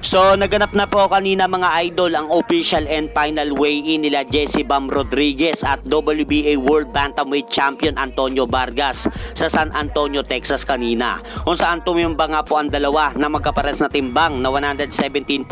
So naganap na po kanina mga idol ang official and final weigh-in nila Jesse Bam Rodriguez at WBA World Bantamweight Champion Antonio Vargas sa San Antonio, Texas kanina. Kung saan tumimba nga po ang dalawa na magkapares na timbang na 117.6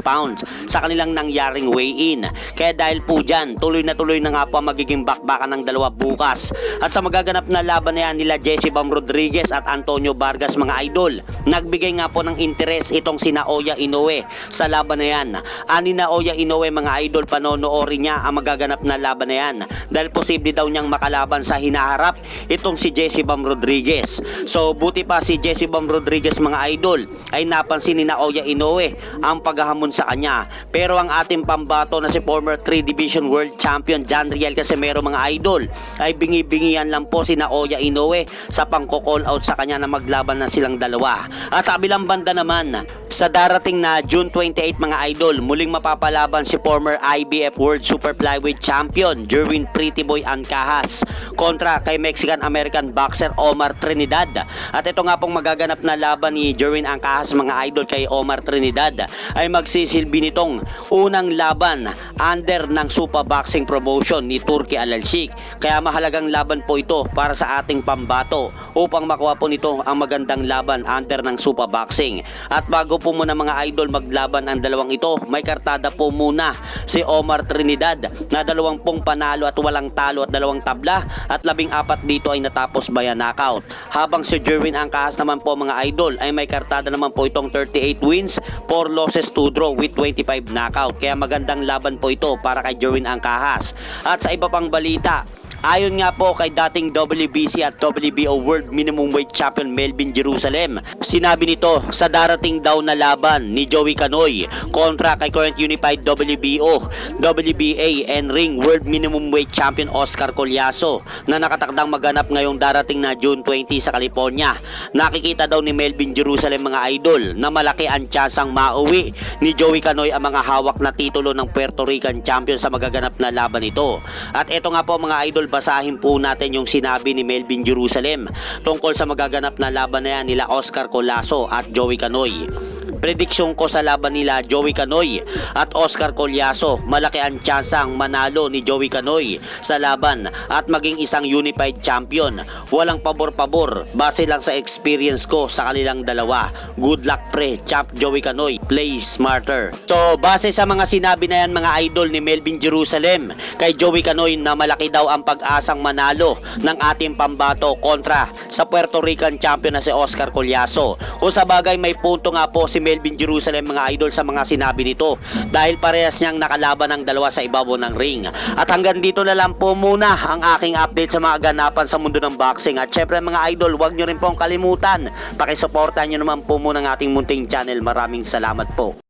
pounds sa kanilang nangyaring weigh-in. Kaya dahil po dyan, tuloy na nga po ang magiging bakbakan ng dalawa bukas. At sa magaganap na laban na yan nila Jesse Bam Rodriguez at Antonio Vargas mga idol, nagbigay nga po ng interes itong si Naoya Inoue sa laban na yan. Ani Naoya Inoue mga idol, panonoorin niya ang magaganap na laban na yan dahil posible daw niyang makalaban sa hinaharap itong si Jesse Bam Rodriguez. So buti pa si Jesse Bam Rodriguez mga idol ay napansin ni Naoya Inoue ang paghahamon sa kanya. Pero ang ating pambato na si former 3 Division World Champion John Riel Casimero mga idol ay bingi-bingian lang po si Naoya Inoue sa pangko-call out sa kanya na maglaban na silang dalawa. At sa kabilang banda naman, sa darating na June 28 mga idol, muling mapapalaban si former IBF World Super Flyweight Champion Jerwin Pretty Boy Ancajas kontra kay Mexican-American boxer Omar Trinidad. At ito nga pong magaganap na laban ni Jerwin Ancajas mga idol kay Omar Trinidad ay magsisilbi nitong unang laban under ng Super Boxing Promotion ni Turki Alalshik. Kaya mahalagang laban po ito para sa ating pambato upang makuha po nito ang magandang laban under ng Super Boxing. At bago po muna mga idol maglaban ang dalawang ito, may kartada po muna si Omar Trinidad na 20 panalo at walang talo at 2 tabla at 14 dito ay natapos via knockout. Habang si Jerwin Ancajas naman po mga idol ay may kartada naman po itong 38 wins, 4 losses, 2 draw with 25 knockout. Kaya magandang laban po ito para kay Jerwin Ancajas. At sa iba pang balita, ayon nga po kay dating WBC at WBO World Minimum Weight Champion Melvin Jerusalem, sinabi nito sa darating daw na laban ni Joey Canoy kontra kay current unified WBO, WBA and Ring World Minimum Weight Champion Oscar Collazo na nakatakdang maganap ngayong darating na June 20 sa California. Nakikita daw ni Melvin Jerusalem mga idol na malaki ang tsansang mauwi ni Joey Canoy ang mga hawak na titulo ng Puerto Rican champion sa magaganap na laban ito. At ito nga po mga idol, basahin po natin yung sinabi ni Melvin Jerusalem tungkol sa magaganap na laban na yan nila Oscar Collazo at Joey Canoy. Prediksyon ko sa laban nila Joey Canoy at Oscar Collazo, malaki ang tsansang manalo ni Joey Canoy sa laban at maging isang unified champion. Walang pabor-pabor, base lang sa experience ko sa kanilang dalawa. Good luck pre, champ Joey Canoy, play smarter. So base sa mga sinabi na yan mga idol ni Melvin Jerusalem kay Joey Canoy na malaki daw ang pag-asang manalo ng ating pambato kontra sa Puerto Rican champion na si Oscar Collazo. Kung sa bagay may punto nga po si Melvin Jerusalem mga idol sa mga sinabi nito dahil parehas niyang nakalaban ng dalawa sa ibabaw ng ring. At hanggang dito na lang po muna ang aking update sa mga ganapan sa mundo ng boxing. At syempre mga idol, huwag nyo rin pong kalimutan, pakisuportahan nyo naman po muna ng ating munting channel. Maraming salamat po.